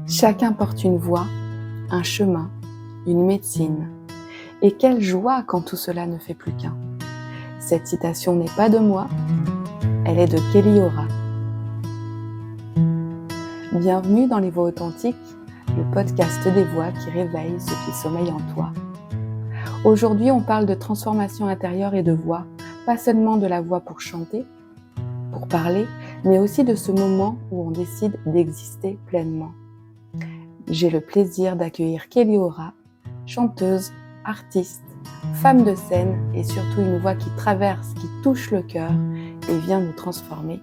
Chacun porte une voix, un chemin, une médecine. Et quelle joie quand tout cela ne fait plus qu'un. Cette citation n'est pas de moi, elle est de Kelly Ora. Bienvenue dans Les Voix Authentiques, le podcast des voix qui réveillent ce qui sommeille en toi. Aujourd'hui, on parle de transformation intérieure et de voix, pas seulement de la voix pour chanter, pour parler, mais aussi de ce moment où on décide d'exister pleinement. J'ai le plaisir d'accueillir Kelly Ora, chanteuse, artiste, femme de scène et surtout une voix qui traverse, qui touche le cœur et vient nous transformer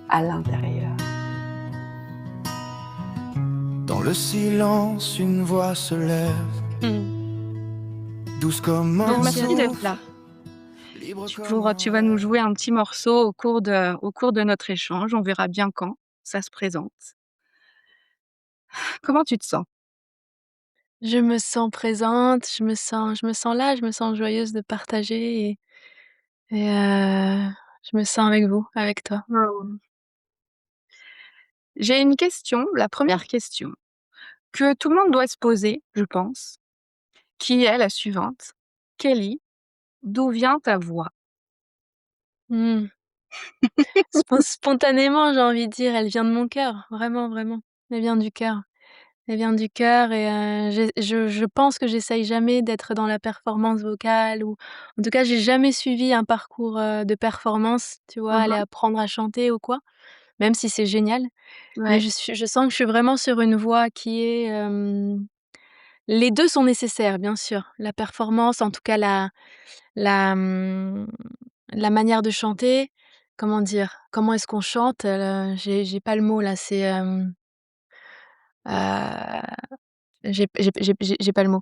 à l'intérieur. Dans le silence, une voix se lève, douce comme un Donc merci souffle, d'être là. libre Tu comme tu vas nous jouer un petit morceau au cours de notre échange. On verra bien quand ça se présente. Comment tu te sens? Je me sens présente, je me sens là, je me sens joyeuse de partager et je me sens avec vous, avec toi. Mmh. J'ai une question, la première question que tout le monde doit se poser, je pense, qui est la suivante: Kelly, d'où vient ta voix? Mmh. Spontanément, j'ai envie de dire, elle vient de mon cœur, vraiment, vraiment. Elle vient du cœur. Elle vient du cœur et je pense que j'essaye jamais d'être dans la performance vocale ou en tout cas, j'ai jamais suivi un parcours, de performance, tu vois? Aller Mmh. apprendre à chanter ou quoi, même si c'est génial. Mais Ouais. je sens que je suis vraiment sur une voie qui est, les 2 sont nécessaires, bien sûr. La performance, en tout cas la, mmh, la manière de chanter, comment dire? Comment est-ce qu'on chante? J'ai pas le mot là, c'est, heu, j'ai pas le mot.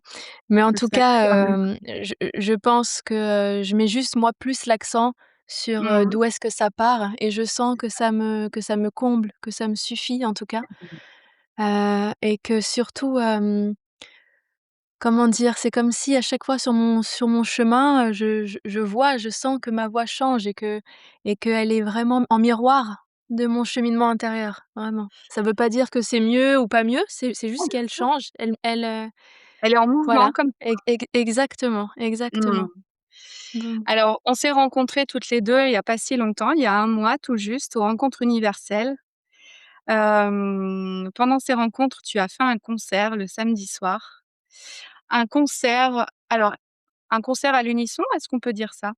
Mais en Que tout ça colle. cas, je pense que, je mets juste moi plus l'accent sur, Mmh. d'où est-ce que ça part et je sens que ça me comble, que ça me suffit en tout cas, et que surtout, comment dire? C'est comme si à chaque fois sur mon chemin, je vois, je sens que ma voix change et qu'elle est vraiment en miroir de mon cheminement intérieur, vraiment. Ça veut pas dire que c'est mieux ou pas mieux, c'est Oh, juste bien qu'elle sûr. change, Elle est en mouvement voilà, comme exactement, exactement. mmh. Mmh. Alors, on s'est rencontrées toutes les 2 il y a pas si longtemps, il y a un mois tout juste, aux Rencontres universelles. Pendant ces rencontres, tu as fait un concert le samedi soir. Un concert alors, un concert à l'unisson, est-ce qu'on peut dire ça?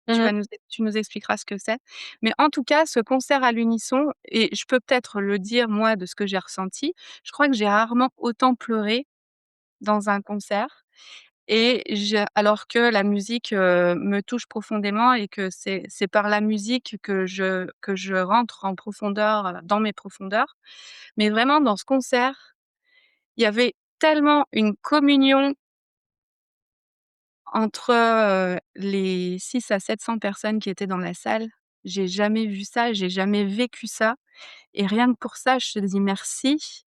Mmh. Tu nous expliqueras ce que c'est. Mais en tout cas, ce concert à l'unisson et je peux peut-être le dire moi de ce que j'ai ressenti, je crois que j'ai rarement autant pleuré dans un concert. Et alors que la musique, me touche profondément et que c'est par la musique que je rentre en profondeur, dans mes profondeurs. Mais vraiment dans ce concert, il y avait tellement une communion entre, les 600 à 700 personnes qui étaient dans la salle. J'ai jamais vu ça, j'ai jamais vécu ça et rien que pour ça, je te dis merci.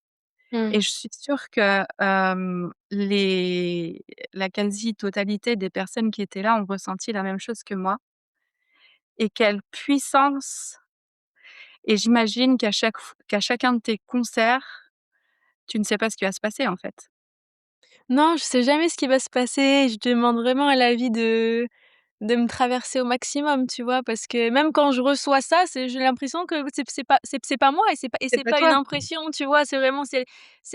Mmh. Et je suis sûre que, la quasi-totalité des personnes qui étaient là ont ressenti la même chose que moi et quelle puissance et j'imagine qu'à chacun de tes concerts, tu ne sais pas ce qui va se passer, en fait. Non, je sais jamais ce qui va se passer. Je demande vraiment à la vie de me traverser au maximum, tu vois? Parce que même quand je reçois ça, j'ai l'impression que c'est pas moi et C'est c'est pas pas une toi? impression, tu vois? C'est vraiment c'est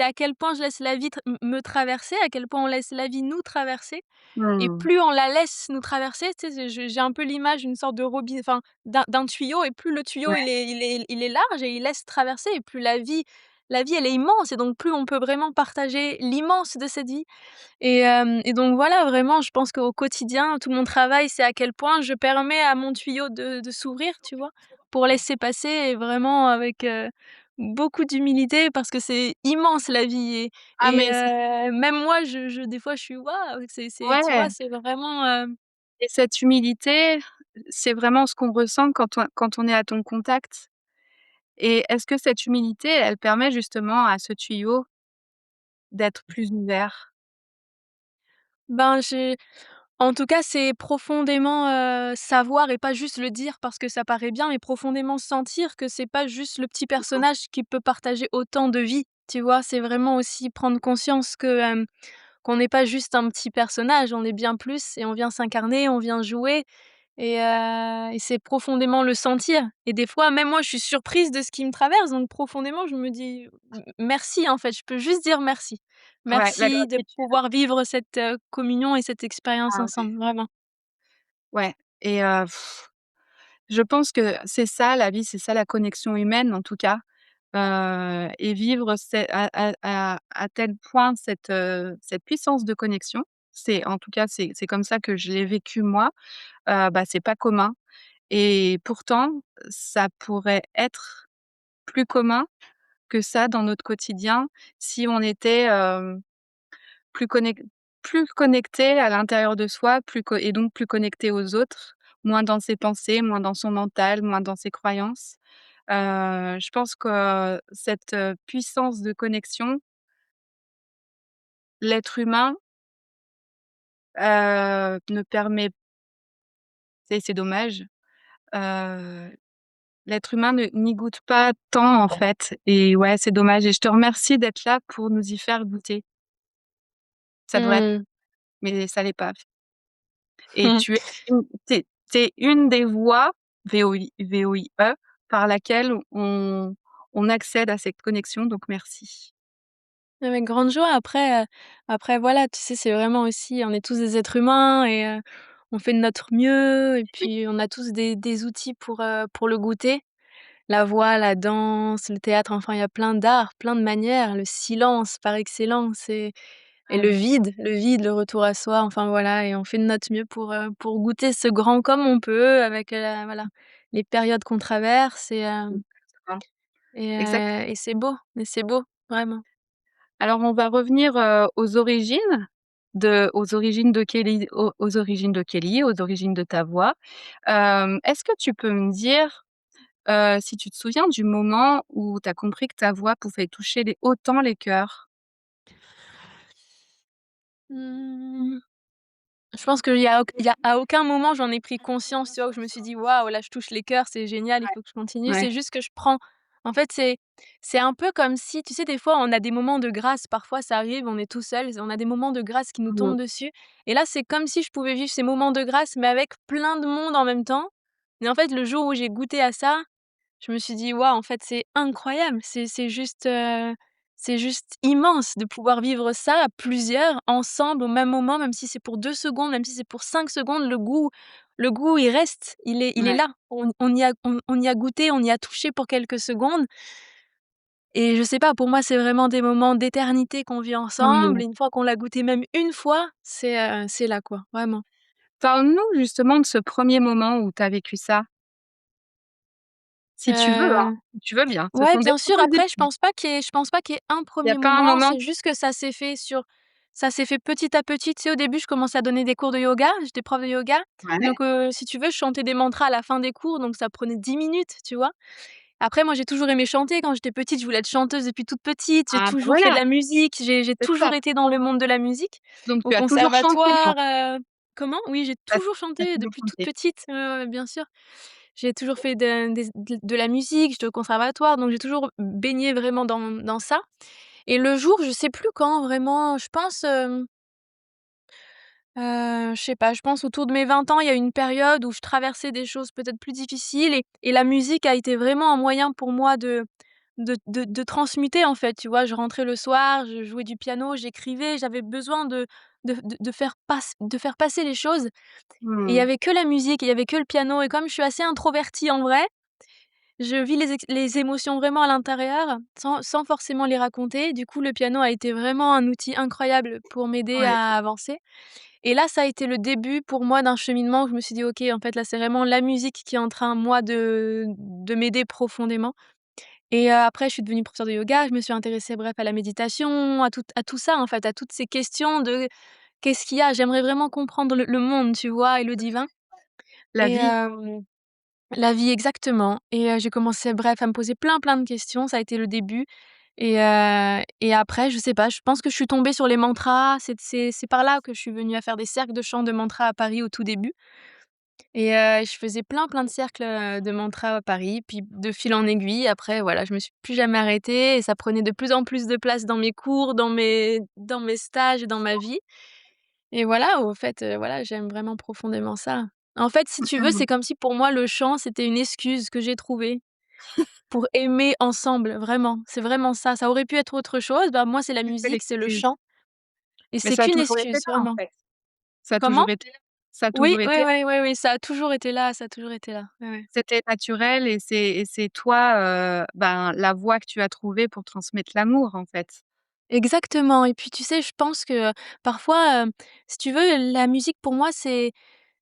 à quel point je laisse la vie me traverser, à quel point on laisse la vie nous traverser et Mmh. plus on la laisse nous traverser, tu sais, j'ai un peu l'image d'une sorte de enfin, d'un tuyau et plus le tuyau Ouais. il est large et il laisse traverser et plus la vie elle est immense et donc plus on peut vraiment partager l'immense de cette vie. Et donc voilà, vraiment, je pense qu'au quotidien, tout mon travail, c'est à quel point je permets à mon tuyau de s'ouvrir, tu vois? Pour laisser passer et vraiment avec, beaucoup d'humilité parce que c'est immense la vie Ah mais c'est même moi, des fois, je suis: «Waouh!» c'est tu vois? ouais C'est vraiment, et cette humilité, c'est vraiment ce qu'on ressent quand on est à ton contact et est-ce que cette humilité, elle permet justement à ce tuyau d'être plus ouvert? ben, en tout cas, c'est profondément, savoir et pas juste le dire parce que ça paraît bien, mais profondément sentir que c'est pas juste le petit personnage qui peut partager autant de vie. tu vois? C'est vraiment aussi prendre conscience que, qu'on n'est pas juste un petit personnage, on est bien plus et on vient s'incarner, on vient jouer et c'est profondément le sentir et des fois, même moi, je suis surprise de ce qui me traverse donc profondément, je me dis: merci», en fait, je peux juste dire merci. Ouais, la Merci de gratitude. pouvoir vivre cette, communion et cette expérience Ah ouais. ensemble, vraiment. Ouais et je pense que c'est ça la vie, c'est ça la connexion humaine en tout cas, et vivre c'est à tel point cette puissance de connexion, c'est en tout cas, c'est comme ça que je l'ai vécu moi, bah, c'est pas commun et pourtant, ça pourrait être plus commun que ça dans notre quotidien si on était, plus connec plus connecté à l'intérieur de soi, plus co et donc plus connecté aux autres, moins dans ses pensées, moins dans son mental, moins dans ses croyances. Je pense que cette, puissance de connexion, l'être humain, ne permet c'est dommage, heu, l'être humain ne n'y goûte pas tant en fait et ouais, c'est dommage et je te remercie d'être là pour nous y faire goûter. Ça devrait être Mmh. mais ça l'est pas. Et tu es une des voies, VOIE, par laquelle on accède à cette connexion, donc merci. Avec grande joie. Après voilà, tu sais, c'est vraiment aussi on est tous des êtres humains et on fait de notre mieux et Oui. puis on a tous des outils pour le goûter. La voix, la danse, le théâtre, enfin, il y a plein d'arts, plein de manières. Le silence par excellence et Ouais. le vide, le retour à soi, enfin voilà et on fait de notre mieux pour goûter ce grand comme on peut avec, voilà, les périodes qu'on traverse Exactement. Exact. et c'est beau, vraiment. Alors on va revenir, aux origines de Kelly aux origines de Kelly, aux origines de ta voix. Est-ce que tu peux me dire, si tu te souviens du moment où tu as compris que ta voix pouvait toucher autant les cœurs? Mmh. Je pense qu'il y a à aucun moment j'en ai pris conscience, tu vois? Où je me suis dit: «Waouh, là je touche les cœurs, c'est génial, il faut que je continue». Ouais. C'est juste que je prends en fait, c'est un peu comme si tu sais, des fois, on a des moments de grâce, parfois ça arrive, on est tout seul, on a des moments de grâce qui nous Mmh. tombent dessus et là, c'est comme si je pouvais vivre ces moments de grâce, mais avec plein de monde en même temps et en fait, le jour où j'ai goûté à ça, je me suis dit: «Waouh, en fait, c'est incroyable, c'est juste immense de pouvoir vivre ça à plusieurs, ensemble, au même moment, même si c'est pour 2 secondes, même si c'est pour 5 secondes, le goût, il reste, il est Ouais. là. On y a goûté, on y a touché pour quelques secondes et je sais pas, pour moi, c'est vraiment des moments d'éternité qu'on vit Mmh. ensemble et une fois qu'on l'a goûté même une fois, c'est là, quoi, vraiment. Parle-nous justement de ce premier moment où tu as vécu ça, si tu veux, hein, Heu si tu veux bien. Ce Ouais, sont des bien sûr. Après, propositions. je pense pas qu'il y ait un Il y a premier pas un moment. moment C'est juste que ça s'est fait petit à petit. Tu sais, au début, je commençais à donner des cours de yoga. J'étais prof de yoga. ouais, Donc, si tu veux, je chantais des mantras à la fin des cours, donc ça prenait 10 minutes, tu vois? Après, moi, j'ai toujours aimé chanter. Quand j'étais petite, je voulais être chanteuse depuis toute petite. J'ai ah bah, toujours fait de voilà, la musique. J'ai c'est ça. toujours été dans le monde de la musique, Donc au tu as toujours chanté conservatoire, donc comment? Oui, j'ai tu as toujours chanté toujours depuis toute chanté. petite. Ouais, ouais, ouais, bien sûr. J'ai toujours fait de la musique, j'étais au conservatoire, donc j'ai toujours baigné vraiment dans ça et le jour, je sais plus quand vraiment, je pense, je sais pas, je pense autour de mes 20 ans, il y a eu une période où je traversais des choses peut-être plus difficiles et la musique a été vraiment un moyen pour moi de transmuter, en fait, tu vois? Je rentrais le soir, je jouais du piano, j'écrivais, j'avais besoin de faire passer les choses et il y Mmh. avait que la musique, il y avait que le piano et comme je suis assez introvertie en vrai, je vis les émotions vraiment à l'intérieur, sans forcément les raconter. Du coup, le piano a été vraiment un outil incroyable pour m'aider Ouais. à avancer et là, ça a été le début pour moi d'un cheminement où je me suis dit: «OK, en fait, là, c'est vraiment la musique qui est en train, moi, de m'aider profondément» et après, je suis devenue professeure de yoga. Je me suis intéressée, bref, à la méditation, à tout ça, en fait, à toutes ces questions de: «Qu'est-ce qu'il y a?» J'aimerais vraiment comprendre le monde, tu vois? Et le divin La et vie, la vie, exactement et j'ai commencé, bref, à me poser plein de questions. Ça a été le début et après, je sais pas, je pense que je suis tombée sur les mantras. C'est par là que je suis venue à faire des cercles de chant de mantras à Paris au tout début et je faisais plein de cercles, de mantra à Paris, puis de fil en aiguille, après voilà, je me suis plus jamais arrêtée et ça prenait de plus en plus de place dans mes cours, dans mes stages, dans ma vie et voilà, au fait, voilà, j'aime vraiment profondément ça. En fait, si tu veux, c'est comme si pour moi le chant, c'était une excuse que j'ai trouvée pour aimer ensemble, vraiment. C'est vraiment ça. Ça aurait pu être autre chose, bah, moi, c'est la Juste musique, c'est le l'excuse. chant et Mais c'est ça a qu'une toujours été excuse, là, en vraiment. fait. Ça a Comment? toujours été là. Ça a Oui, toujours oui, été là. oui, oui, oui, ça a toujours été là, ça a toujours été là. Ouais, ouais. C'était naturel et c'est toi, ben, la voie que tu as trouvée pour transmettre l'amour, en fait. Exactement et puis tu sais, je pense que parfois, si tu veux, la musique pour moi, c'est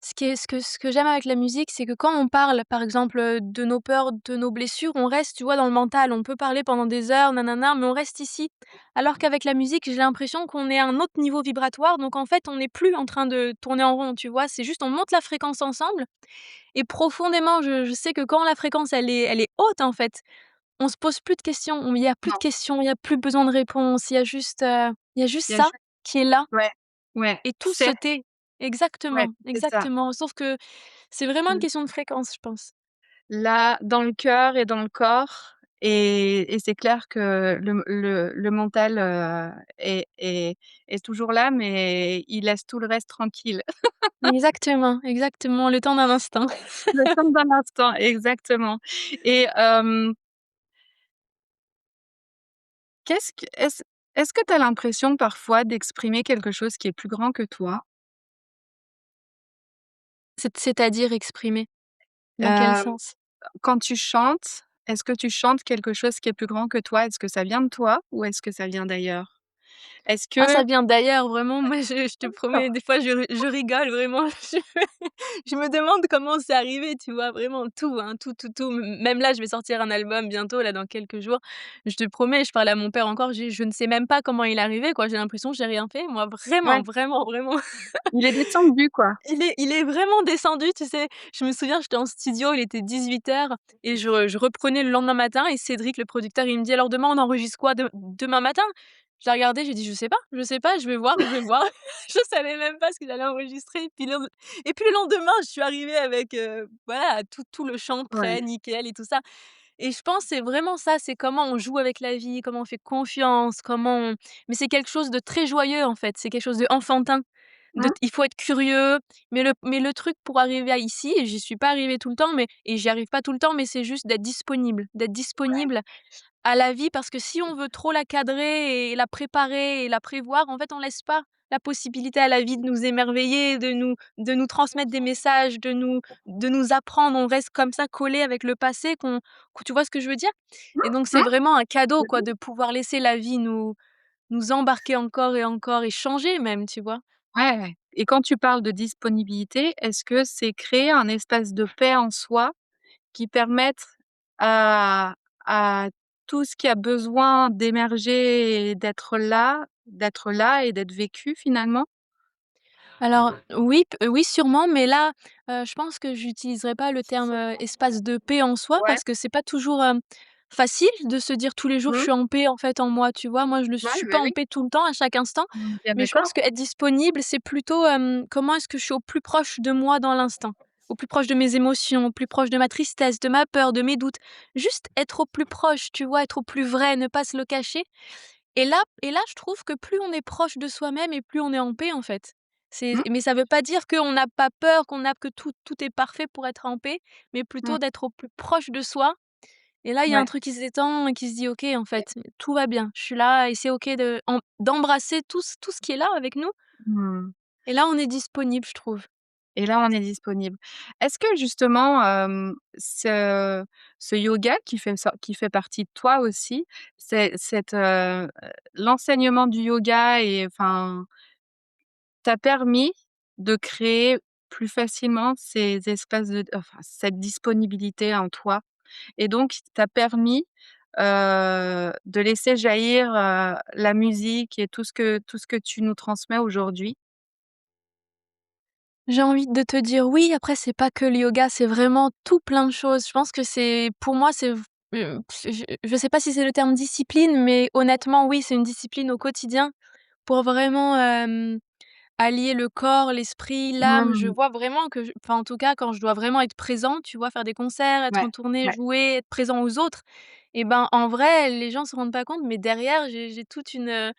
ce que j'aime avec la musique, c'est que quand on parle, par exemple, de nos peurs, de nos blessures, on reste, tu vois, dans le mental. On peut parler pendant des heures, nanana, mais on reste ici. Alors qu'avec la musique, j'ai l'impression qu'on est à un autre niveau vibratoire, donc en fait, on n'est plus en train de tourner en rond, tu vois? C'est juste on monte la fréquence ensemble et profondément, je sais que quand la fréquence, elle est haute, en fait, on se pose plus de questions, il y a plus de Non, questions, il y a plus besoin de réponses, il y a juste il y a ça juste qui est là ouais, ouais, et tout se c'est tait. ouais, Exactement, c'est ça. exactement. Sauf que c'est vraiment une Mmh. question de fréquence, je pense. Là, dans le cœur et dans le corps et c'est clair que le mental, est toujours là, mais il laisse tout le reste tranquille. Exactement, exactement, le temps d'un instant. Le temps d'un instant, exactement et qu'est-ce que est-ce que tu as l'impression parfois d'exprimer quelque chose qui est plus grand que toi? C'est-à-dire exprimer? Dans quel Hem, sens? quand tu chantes, est-ce que tu chantes quelque chose qui est plus grand que toi? Est-ce que ça vient de toi ou est-ce que ça vient d'ailleurs? Est-ce Ah, que ça vient d'ailleurs, vraiment, moi je te d'accord, promets, des fois je rigole vraiment, je me demande comment c'est arrivé, tu vois? Vraiment tout, hein, tout, tout, tout. Même là, je vais sortir un album bientôt, là, dans quelques jours. Je te promets, je parlais à mon père encore, je ne sais même pas comment il est arrivé, quoi. J'ai l'impression que j'ai rien fait, moi, vraiment, ouais, vraiment, vraiment. il est descendu quoi. Il est vraiment descendu, tu sais? Je me souviens, j'étais en studio, il était 18h et je reprenais le lendemain matin et Cédric, le producteur, il me dit: «Alors demain, on enregistre quoi demain matin?» Je l'ai regardé, j'ai dit: je sais pas, je vais voir, je vais voir». Je savais même pas ce que j'allais enregistrer et puis le lendemain, je suis arrivée avec, voilà, tout le chant Ouais. prêt, nickel et tout ça et je pense c'est vraiment ça, c'est comment on joue avec la vie, comment on fait confiance, comment on mais c'est quelque chose de très joyeux, en fait, c'est quelque chose d'enfantin. Mmh, Il faut être curieux, mais le truc pour arriver à ici et j'y suis pas arrivée tout le temps, et j'y arrive pas tout le temps, mais c'est juste d'être ouais. disponible à la vie parce que si on veut trop la cadrer et la préparer et la prévoir, en fait, on laisse pas la possibilité à la vie de nous émerveiller, de nous transmettre des messages, de nous apprendre. On reste comme ça collé avec le passé tu vois ce que je veux dire? Et donc c'est Mmh, vraiment un cadeau, mmh quoi, mh. de pouvoir laisser la vie nous embarquer encore et changer même, tu vois? Ouais et quand tu parles de disponibilité, est-ce que c'est créer un espace de paix en soi qui permette à à tout ce qui a besoin d'émerger et d'être là et d'être vécu finalement? Alors oui, oui sûrement, mais là, je pense que j'utiliserai pas le terme, espace de paix en soi Ouais. parce que c'est pas toujours, facile de se dire tous les jours: «Je Mmh. suis en paix en fait en moi», tu vois? Moi je Ouais, suis bah, pas en oui. paix tout le temps, à chaque instant, On est bien mais je d'accord. pense qu'être disponible, c'est plutôt, comment est-ce que je suis au plus proche de moi dans l'instant? Au plus proche de mes émotions, au plus proche de ma tristesse, de ma peur, de mes doutes. Juste être au plus proche, tu vois? Être au plus vrai, ne pas se le cacher et là, je trouve que plus on est proche de soi-même et plus on est en paix, en fait. Mmh, Mais ça veut pas dire qu'on n'a pas peur, que tout est parfait pour être en paix, mais mmh, plutôt d'être au plus proche de soi et là, il y a un ouais truc qui s'étend et qui se dit: «OK, en et fait, tout va bien, je suis là et c'est OK d'embrasser tout ce qui est là avec nous» mmh et là, on est disponible, je trouve. et là, on est disponible. Est-ce que justement, ce yoga qui fait partie de toi aussi, c'est l'enseignement du yoga et enfin, t'a permis de créer plus facilement ces espaces cette disponibilité en toi et donc t'a permis, de laisser jaillir, la musique et tout ce que tu nous transmets aujourd'hui? J'ai envie de te dire oui, après c'est pas que le yoga, c'est vraiment tout plein de choses. Je pense que pour moi, je sais pas si c'est le terme discipline, mais honnêtement, oui, c'est une discipline au quotidien pour vraiment, allier le corps, l'esprit, l'âme. Je Mmh. vois vraiment que en tout cas, quand je dois vraiment être présente, tu vois? Faire des concerts, être Ouais, en tournée, ouais. jouer, être présent aux autres et ben, en vrai, les gens se rendent pas compte, mais derrière, j'ai toute une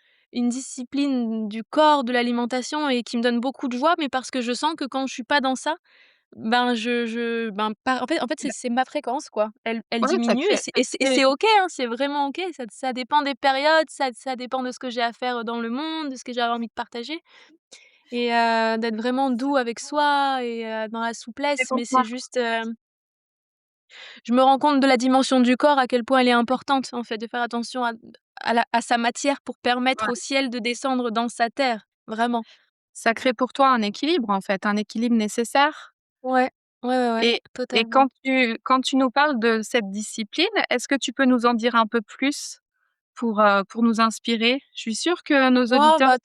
discipline du corps, de l'alimentation et qui me donne beaucoup de joie, mais parce que je sens que quand je suis pas dans ça, ben, ben, pas en fait, Bah, c'est ma fréquence, quoi. Elle ouais, diminue et c'est OK, hein, c'est vraiment OK. Ça dépend des périodes, ça dépend de ce que j'ai à faire dans le monde, de ce que j'ai envie de partager et d'être vraiment doux avec soi et dans la c'est souplesse. pour Mais toi. c'est juste, je me rends compte de la dimension du corps, à quel point elle est importante, en fait, de faire attention à sa matière pour permettre au Ouais. ciel de descendre dans sa terre, vraiment. Ça crée pour toi un équilibre, en fait, un équilibre nécessaire. Ouais. Ouais, ouais, ouais, Et et totalement. quand tu nous parles de cette discipline, est-ce que tu peux nous en dire un peu plus pour nous inspirer? Je suis sûre que nos Oh auditeurs vont être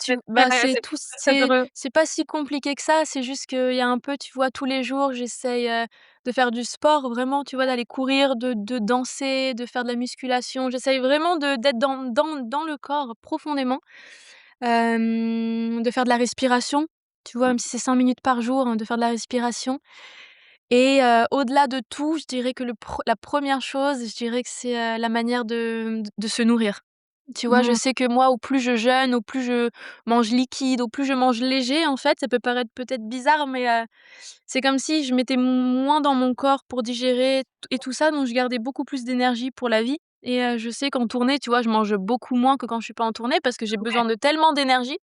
c'est très tout très heureux. c'est pas si compliqué que ça, c'est juste qu'il y a un peu, tu vois, tous les jours, j'essaye, de faire du sport vraiment, tu vois, d'aller courir, de danser, de faire de la musculation. J'essaye vraiment d'être dans le corps profondément, de faire de la respiration, tu vois, même si c'est 5 minutes par jour, hein, de faire de la respiration et au-delà de tout, je dirais que la première chose, je dirais que c'est, la manière de se nourrir. Tu vois, je Mmh. sais que moi, au plus je jeûne, au plus je mange liquide, au plus je mange léger, en fait, ça peut paraître peut-être bizarre, mais c'est comme si je mettais moins dans mon corps pour digérer et tout ça, donc je gardais beaucoup plus d'énergie pour la vie et je sais qu'en tournée, tu vois, je mange beaucoup moins que quand je suis pas en tournée parce que j'ai Ouais, besoin de tellement d'énergie.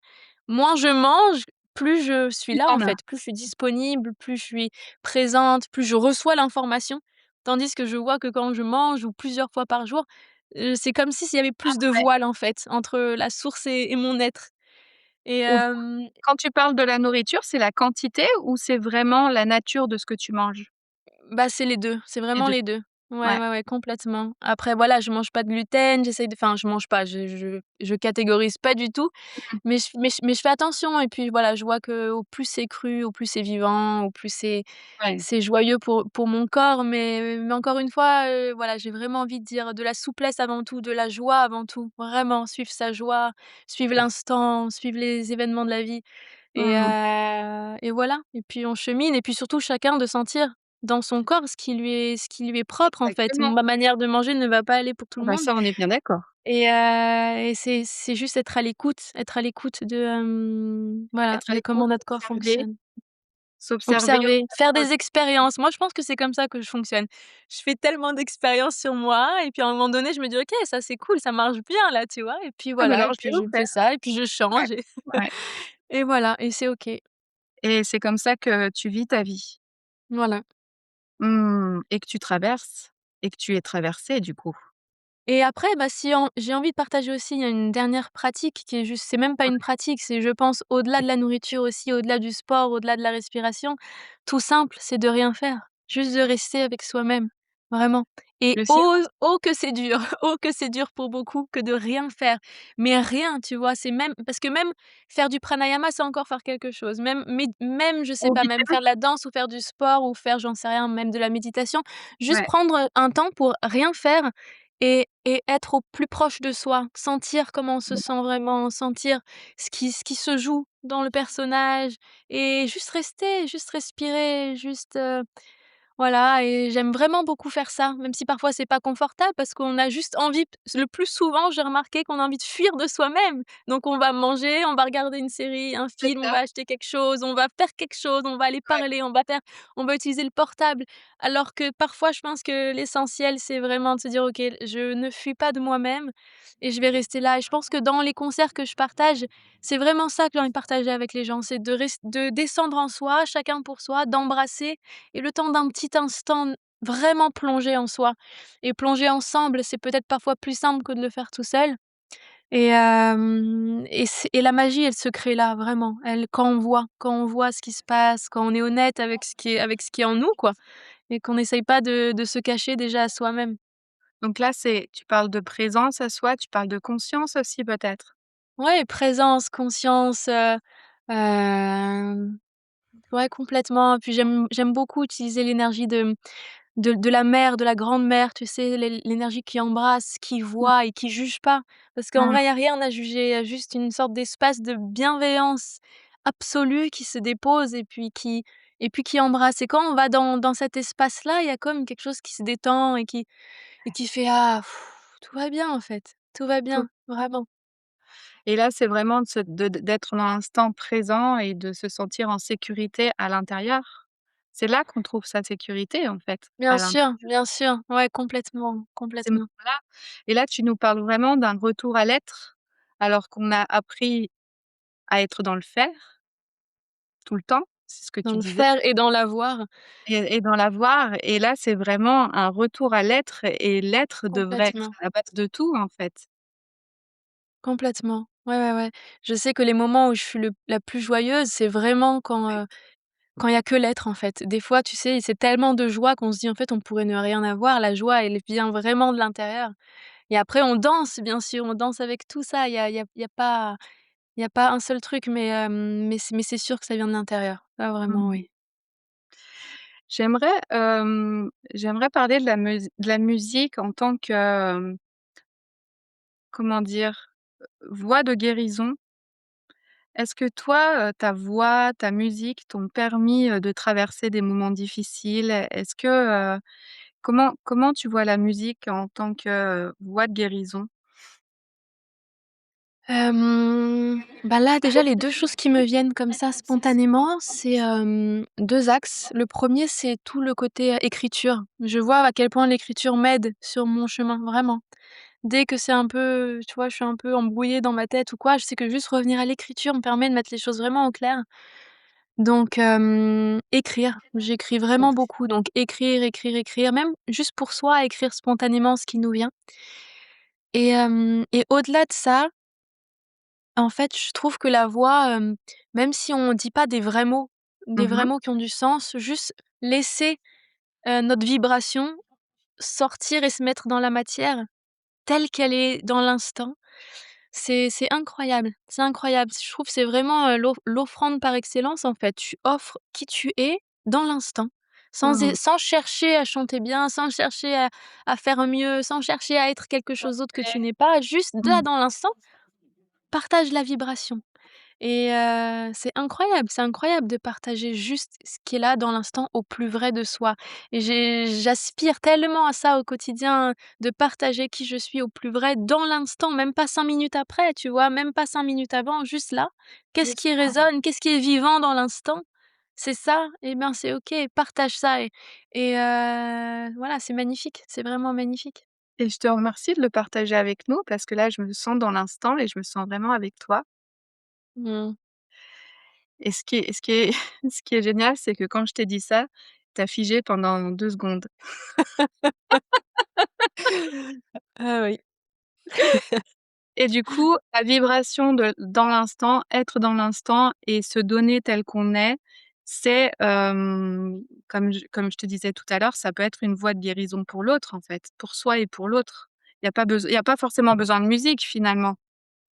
Moins je mange, plus je suis plus là, tu en as. fait, plus je suis disponible, plus je suis présente, plus je reçois l'information. Tandis que je vois que quand je mange ou plusieurs fois par jour, c'est comme si s'il y avait plus de Ouais. voile, en fait, entre la source et mon être et Et quand tu parles de la nourriture, c'est la quantité ou c'est vraiment la nature de ce que tu manges? bah, c'est les 2, c'est Les vraiment 2. les 2. Ouais, Ouais. ouais, ouais, complètement. Après voilà, je mange pas de gluten, j'essaye de enfin, je mange pas, je catégorise pas du tout, Mmh. mais je fais attention et puis voilà, je vois qu'au plus c'est cru, au plus c'est vivant, au plus Ouais. c'est joyeux pour mon corps, mais encore une fois, voilà, j'ai vraiment envie de dire de la souplesse avant tout, de la joie avant tout. Vraiment, suivre sa joie, suivre l'instant, suivre les événements de la vie Mmh. et voilà et puis on chemine et puis surtout chacun de sentir dans son corps ce qui lui est propre, en fait. Exactement. Ma manière de manger ne va pas aller pour tout Ah le bah, monde ça, on est bien d'accord. et c'est juste être à l'écoute de, voilà, Être à de l'écoute, comment notre corps fonctionne. s'observer, Observer, faire heu, des expériences. Moi, je pense que c'est comme ça que je fonctionne. Je fais tellement d'expériences sur moi et puis à un moment donné, je me dis: «OK, ça c'est cool, ça marche bien là», tu vois? Et puis ah mais voilà alors et je puis vais je le fais faire. ça et puis je Ouais, change et ouais et voilà et c'est OK. et c'est comme ça que tu vis ta vie. Voilà. Et que tu traverses et que tu es traversée du coup. Et après, bah, si j'ai envie de partager aussi, il y a une dernière pratique qui est juste c'est même pas une pratique, c'est je pense au-delà de la nourriture aussi, au-delà du sport, au-delà de la respiration, tout simple, c'est de rien faire. Juste de rester avec soi-même, vraiment. Et Le silence, oh que c'est dur, oh que c'est dur pour beaucoup que de rien faire. Mais rien, tu vois? C'est même parce que même faire du pranayama, c'est encore faire quelque chose. Même je sais pas, même profiter, faire de la danse ou faire du sport ou faire, j'en sais rien, même de la méditation, juste Ouais. prendre, un temps pour rien faire et être au plus proche de soi, sentir comment on se sent vraiment, sentir ce qui se joue dans le personnage et juste rester, juste respirer, juste, voilà et j'aime vraiment beaucoup faire ça, même si parfois c'est pas confortable parce qu'on a juste envie le plus souvent, j'ai remarqué qu'on a envie de fuir de soi-même. Donc on va manger, on va regarder une série, un C'est film, on ça. va acheter quelque chose, on va faire quelque chose, on va aller Ouais. parler, on va utiliser le portable. Alors que parfois je pense que l'essentiel, c'est vraiment de se dire: «OK, je ne fuis pas de moi-même et je vais rester là» et je pense que dans les concerts que je partage, c'est vraiment ça que j'ai envie de partager avec les gens, c'est de descendre en soi, chacun pour soi, d'embrasser et le temps d'un petit instant, vraiment plonger en soi et plonger ensemble, c'est peut-être parfois plus simple que de le faire tout seul et la magie, elle se crée là, vraiment. Elle quand on voit ce qui se passe, quand on est honnête avec ce qui est en nous, quoi et qu'on n'essaye pas de se cacher déjà à soi-même. donc là, c'est tu parles de présence à soi, tu parles de conscience aussi peut-être? Ouais, présence, conscience, hem, ouais, complètement. Puis j'aime beaucoup utiliser l'énergie de la mère, de la grande-mère, tu sais, l'énergie qui embrasse, qui Mmh. voit et qui juge pas. Parce qu'en Mmh. vrai, il y a rien à juger, il y a juste une sorte d'espace de bienveillance absolu qui se dépose et puis qui embrasse. Et quand on va dans cet espace-là, il y a comme quelque chose qui se détend et qui fait: «Ah, tout va bien en fait, tout va Tout bien», vraiment. et là, c'est vraiment d'être dans l'instant présent et de se sentir en sécurité à l'intérieur. C'est là qu'on trouve sa sécurité, en fait, à l'intérieur, Bien sûr, ouais, complètement, ces complètement. moments-là et là, tu nous parles vraiment d'un retour à l'être, alors qu'on a appris à être dans le faire, tout le temps, c'est ce que Dans tu le disais faire et dans l'avoir, et dans l'avoir et là, c'est vraiment un retour à l'être et l'être devrait être complètement. à la base de tout, en fait. Complètement. Ouais, ouais, ouais. Je sais que les moments où je suis la plus joyeuse, c'est vraiment quand il y a que l'être, en fait. Des fois, tu sais, c'est tellement de joie qu'on se dit: «En fait, on pourrait ne rien avoir». La joie, elle vient vraiment de l'intérieur et après on danse, bien sûr, on danse avec tout ça. Il y a pas un seul truc, mais c'est sûr que ça vient de l'intérieur. Ça, vraiment, Mmh. oui. J'aimerais parler de la musique en tant que, comment dire? Voie de guérison. Est-ce que toi, ta voix, ta musique t'ont permis, de traverser des moments difficiles? Est-ce que, comment tu vois la musique en tant que, voie de guérison? Bah, là, déjà, les 2 choses qui me viennent comme ça spontanément, c'est, 2 axes. Le premier, c'est tout le côté, écriture. Je vois à quel point l'écriture m'aide sur mon chemin, vraiment. Dès que c'est un peu, tu vois, je suis un peu embrouillée dans ma tête ou quoi, je sais que juste revenir à l'écriture me permet de mettre les choses vraiment au clair. Donc, écrire, j'écris vraiment beaucoup, donc écrire, écrire, écrire, même juste pour soi, écrire spontanément ce qui nous vient et au-delà de ça, en fait, je trouve que la voix, même si on dit pas des Mmh vrais mh. mots qui ont du sens, juste laisser, notre vibration sortir et se mettre dans la matière, telle qu'elle est dans l'instant, c'est incroyable, c'est incroyable. Je trouve que c'est vraiment, l'offrande par excellence, en fait. Tu offres qui tu es dans l'instant, Mmh. sans chercher à chanter bien, sans chercher à faire mieux, sans chercher à être quelque chose d'autre que tu n'es pas, juste là, Mmh. dans l'instant, partage la vibration. Et c'est incroyable de partager juste ce qui est là dans l'instant au plus vrai de soi et j'aspire tellement à ça au quotidien, de partager qui je suis au plus vrai dans l'instant, même pas 5 minutes après, tu vois? Même pas 5 minutes avant, juste là. Qu'est-ce Juste qui résonne? Qu'est-ce qui est vivant dans l'instant? C'est ça, et ben, c'est OK, partage ça et voilà, c'est magnifique, c'est vraiment magnifique. et je te remercie de le partager avec nous parce que là, je me sens dans l'instant et je me sens vraiment avec toi Mmh. et ce qui est ce qui est génial, c'est que quand je t'ai dit ça, tu as figé pendant 2 secondes Ah oui. et du coup, la vibration de dans l'instant, être dans l'instant et se donner tel qu'on est, c'est, comme je te disais tout à l'heure, ça peut être une voie de guérison pour l'autre, en fait, pour soi et pour l'autre. Il y a pas forcément besoin de musique, finalement.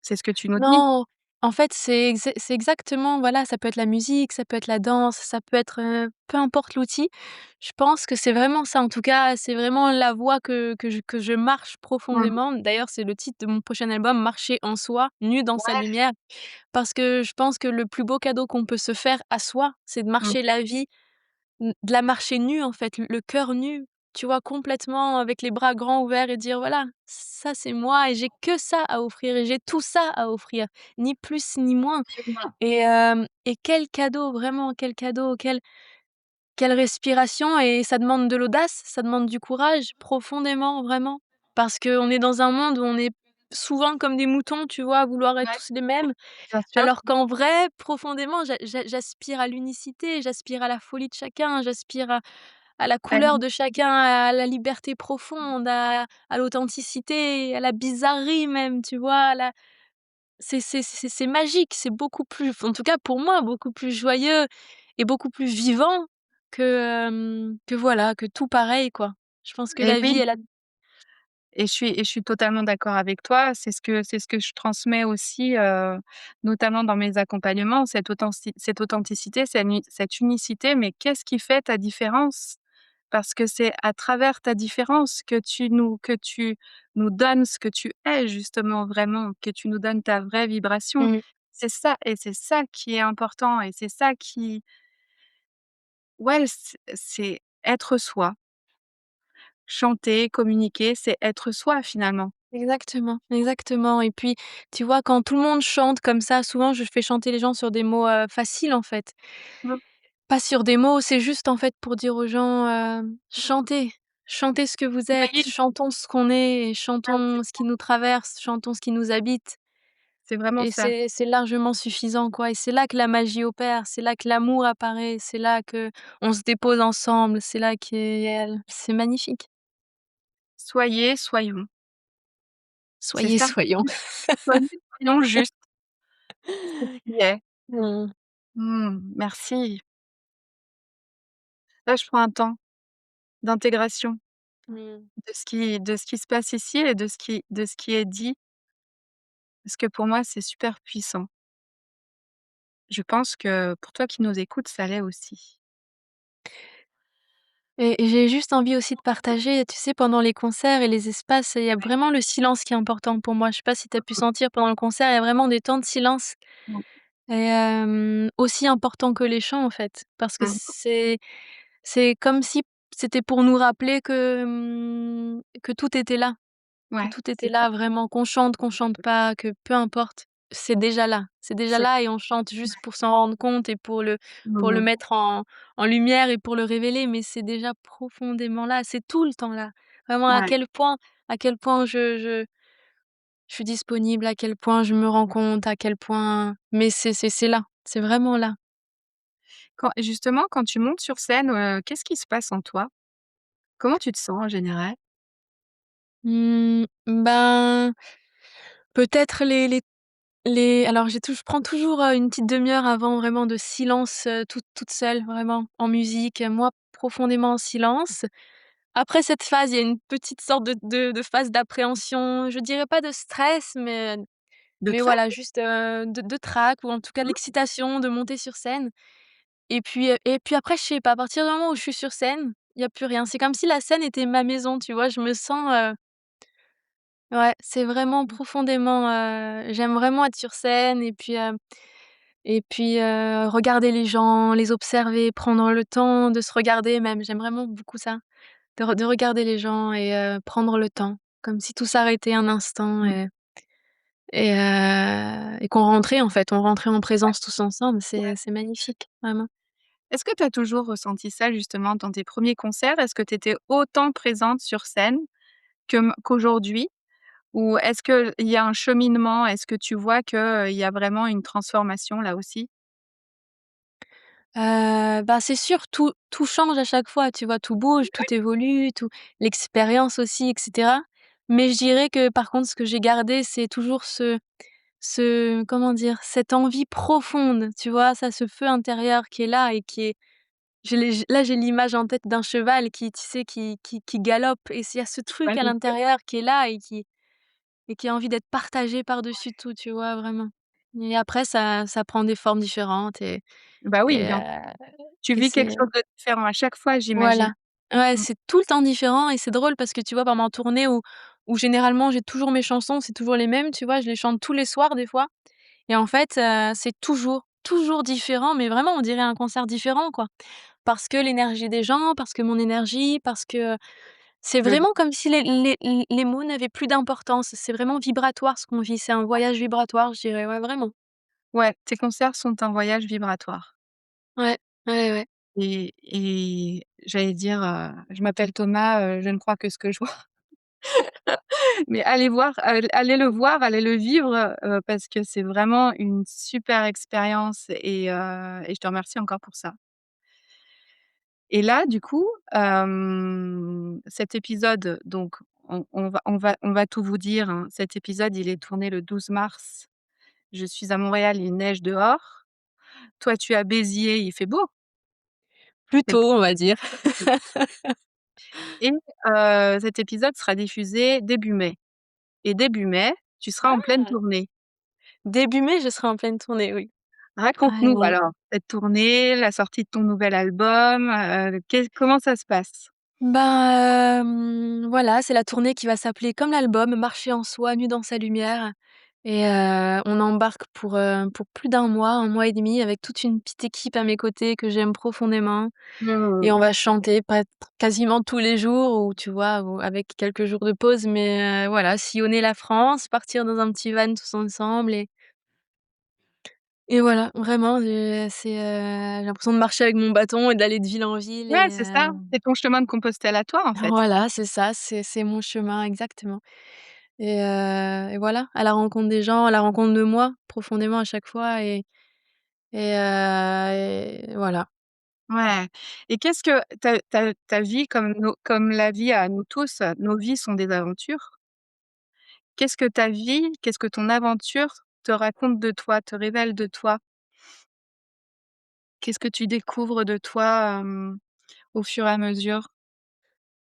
C'est ce que tu nous dis? Non, en fait, c'est exactement voilà, ça peut être la musique, ça peut être la danse, ça peut être, peu importe l'outil. Je pense que c'est vraiment ça, en tout cas, c'est vraiment la voie que je marche Mmh. profondément. D'ailleurs, c'est le titre de mon prochain album, «Marcher en soi, nu dans sa Ouais. lumière», parce que je pense que le plus beau cadeau qu'on peut se faire à soi, c'est de Mmh. marcher la vie. De la marcher nue en fait, le cœur nu, tu vois? Complètement avec les bras grands ouverts et dire: «Voilà, ça c'est moi et j'ai que ça à offrir et j'ai tout ça à offrir, ni plus ni moins» et quel cadeau, vraiment quel cadeau, quelle respiration et ça demande de l'audace, ça demande du courage, profondément, vraiment. Parce qu'on est dans un monde où on est souvent comme des moutons, tu vois? À vouloir être Ouais, tous les mêmes. bien sûr. Alors qu'en vrai, profondément, j'aspire à l'unicité, j'aspire à la folie de chacun, j'aspire à la couleur Ouais. de chacun, à la liberté profonde, à l'authenticité, à la bizarrerie même, tu vois? À la c'est magique, c'est beaucoup plus en tout cas pour moi, beaucoup plus joyeux et beaucoup plus vivant que voilà, que tout pareil, quoi. Je pense que Et la vie, oui. elle a Et je suis totalement d'accord avec toi. C'est ce que je transmets aussi, notamment dans mes accompagnements, cette authenticité, cette unicité. Mais qu'est-ce qui fait ta différence? Parce que c'est à travers ta différence que tu nous donnes ce que tu es justement vraiment, que tu nous donnes ta vraie vibration. mmh, c'est ça qui est important et c'est ça qui ouais, c'est être soi. Chanter, communiquer, c'est être soi finalement. Exactement, exactement et puis, tu vois, quand tout le monde chante comme ça, souvent je fais chanter les gens sur des mots, faciles, en fait. Mmh. Pas sur des mots, c'est juste, en fait, pour dire aux gens, «Chantez, chantez ce que vous êtes, Soyez chantons ce qu'on est et ouais, chantons ce qui nous traverse, chantons ce qui nous habite» c'est vraiment et ça. c'est largement suffisant, quoi et c'est là que la magie opère, c'est là que l'amour apparaît, c'est là que on se dépose ensemble, c'est là c'est magnifique. Soyez, soyons. C'est Soyez, ça. soyons. Soyez, soyons juste ce qui est. Mmh. Merci. Là, je prends un temps d'intégration Mmh. de ce qui se passe ici et de ce qui est dit, parce que pour moi, c'est super puissant. Je pense que pour toi qui nous écoutes, ça l'est aussi. Et j'ai juste envie aussi de partager, tu sais, pendant les concerts et les espaces, il y a vraiment le silence qui est important pour moi. Je sais pas si tu as pu sentir pendant le concert, il y a vraiment des temps de silence Mmh. et aussi important que les chants, en fait. Parce que Mmh. c'est comme si c'était pour nous rappeler que tout était là. Que Ouais, tout était c'est ça. là vraiment, qu'on chante pas, que peu importe, c'est déjà là. C'est déjà C'est là et on chante juste pour s'en rendre compte et pour le mmh mettre en lumière et pour le révéler, mais c'est déjà profondément là, c'est tout le temps là. Vraiment Ouais. à quel point je suis disponible, à quel point je me rends compte, à quel point mais c'est là, c'est vraiment là. Quand justement, quand tu montes sur scène, qu'est-ce qui se passe en toi? Comment tu te sens en général? Ben, peut-être les alors je prends toujours, une petite demi-heure avant vraiment de silence, toute seule vraiment en musique, moi profondément en silence. Après cette phase, il y a une petite sorte de phase d'appréhension, je dirais pas de stress, De mais trac? voilà juste, de trac ou en tout cas de Mmh. l'excitation de monter sur scène et puis après je sais pas, à partir du moment où je suis sur scène, il y a plus rien. C'est comme si la scène était ma maison, tu vois? Je me sens, ouais, c'est vraiment profondément, j'aime vraiment être sur scène et puis, regarder les gens, les observer, prendre le temps de se regarder même. J'aime vraiment beaucoup ça, de regarder les gens et prendre le temps, comme si tout s'arrêtait un instant Mmh. et qu'on rentrait en fait, on rentrait en présence tous ensemble. Ouais. C'est magnifique, vraiment. Est-ce que tu as toujours ressenti ça justement dans tes premiers concerts? Est-ce que tu étais autant présente sur scène qu'aujourd'hui? Ou est-ce qu'il y a un cheminement? Est-ce que tu vois que, il y a vraiment une transformation là aussi? Bah, c'est sûr, tout change à chaque fois, tu vois? Tout bouge, tout évolue, tout l'expérience aussi et cetera. Mais je dirais que par contre, ce que j'ai gardé, c'est toujours comment dire? Cette envie profonde, tu vois? Ça, ce feu intérieur qui est là et qui est je l'ai j là, j'ai l'image en tête d'un cheval qui, tu sais, qui galope et s'il y a ce truc Ouais, à bien sûr. l'intérieur qui est là et qui a envie d'être partagé par-dessus tout, tu vois? Vraiment. Et après ça prend des formes différentes Bah oui, et bien tu vis quelque c'est chose de différent à chaque fois, j'imagine? voilà. Ouais, Mmh. c'est tout le temps différent et c'est drôle parce que, tu vois, pendant en tournée où généralement j'ai toujours mes chansons, c'est toujours les mêmes, tu vois? Je les chante tous les soirs des fois et en fait, c'est toujours différent, mais vraiment on dirait un concert différent, quoi. Parce que l'énergie des gens, parce que mon énergie, parce que c'est Le vraiment comme si les mots n'avaient plus d'importance. C'est vraiment vibratoire ce qu'on vit, c'est un voyage vibratoire, je dirais, ouais, vraiment. ouais, tes concerts sont un voyage vibratoire Ouais, ouais, ouais. et j'allais dire, je m'appelle Thomas, je ne crois que ce que je vois. Mais allez le vivre, parce que c'est vraiment une super expérience et je te remercie encore pour ça. Et là, du coup, cet épisode donc on va tout vous dire, hein. Cet épisode, il est tourné le 12 mars. Je suis à Montréal, il neige dehors. Toi, tu es à Béziers, il fait beau. C'est Plutôt, on va dire. et cet épisode sera diffusé début mai et début mai, tu seras en pleine Ah! tournée. Début mai, je serai en pleine tournée, oui. Ah Raconte-nous ouais. alors cette tournée, la sortie de ton nouvel album, qu'est comment ça se passe? Ben, voilà, c'est la tournée qui va s'appeler comme l'album, Marcher en soi, nu dans sa lumière et on embarque pour plus d'1 mois, 1 mois et demi avec toute une petite équipe à mes côtés que j'aime profondément et Mmh. on va chanter pas quasiment tous les jours ou tu vois? Ou avec quelques jours de pause mais voilà, sillonner la France, partir dans un petit van tous ensemble et voilà, vraiment, j'ai l'impression de marcher avec mon bâton et d'aller de ville en ville Ouais, c'est ça, c'est ton chemin de Compostelle à toi, en fait. voilà, c'est ça, c'est mon chemin exactement et voilà, à la rencontre des gens, à la rencontre de moi profondément à chaque fois et voilà. Ouais, et qu'est-ce que ta vie comme la vie à nous tous, nos vies sont des aventures. Qu'est-ce que ta vie, qu'est-ce que ton aventure te raconte de toi, te révèle de toi? Qu'est-ce que tu découvres de toi, au fur et à mesure?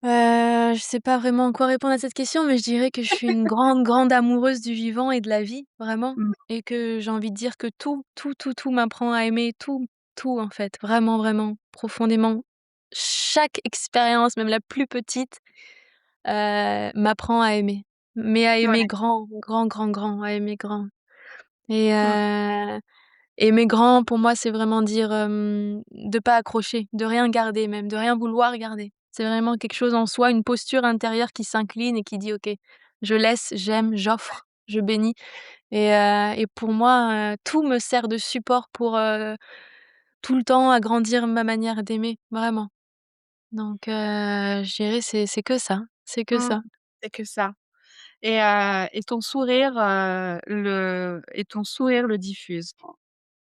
Je sais pas vraiment quoi répondre à cette question, mais je dirais que je suis une grande, grande amoureuse du vivant et de la vie, vraiment Mmh, et que j'ai envie de dire que tout, tout, tout, tout m'apprend à aimer tout, tout en fait, vraiment, vraiment, profondément. Chaque expérience, même la plus petite, m'apprend à aimer, mais à aimer ouais, grand, grand, grand, grand, à aimer grand et mmh, aimer grand pour moi, c'est vraiment dire, de pas accrocher, de rien garder même, de rien vouloir garder. C'est vraiment quelque chose en soi, une posture intérieure qui s'incline et qui dit: «OK, je laisse, j'aime, j'offre, je bénis» et pour moi, tout me sert de support pour, tout le temps agrandir ma manière d'aimer, vraiment. Donc je dirais c'est que ça, c'est que mmh, ça. c'est que ça, et ton sourire, le diffuse.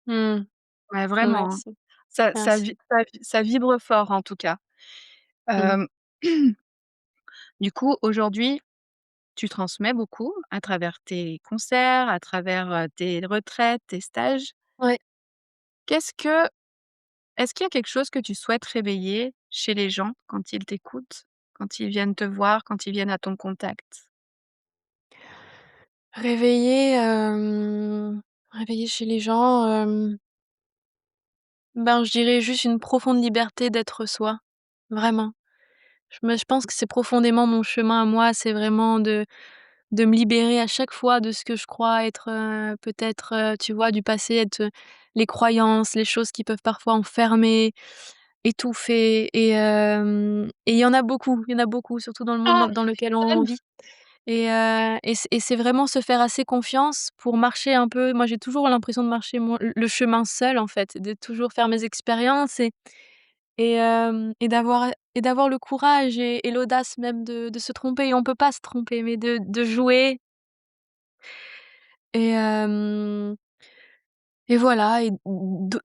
Mmh. Ouais, vraiment, hein. Merci, Ça merci. ça vibre fort, en tout cas. Mmh. Hem, du coup, aujourd'hui, tu transmets beaucoup à travers tes concerts, à travers, tes retraites, tes stages. Ouais. Qu'est-ce que Est-ce qu'il y a quelque chose que tu souhaites réveiller chez les gens quand ils t'écoutent, quand ils viennent te voir, quand ils viennent à ton contact? Réveiller, réveiller chez les gens, ben, je dirais juste une profonde liberté d'être soi, vraiment. Je pense que c'est profondément mon chemin à moi, c'est vraiment de me libérer à chaque fois de ce que je crois être, peut-être, tu vois, du passé, être, les croyances, les choses qui peuvent parfois enfermer, étouffer et il y en a beaucoup, surtout dans le monde Ah, dans lequel on jeune. vit. Et c'est vraiment se faire assez confiance pour marcher un peu moi j'ai toujours l'impression de marcher le chemin seul en fait, de toujours faire mes expériences et d'avoir le courage et l'audace même de se tromper et on peut pas se tromper, mais de jouer et hem et voilà et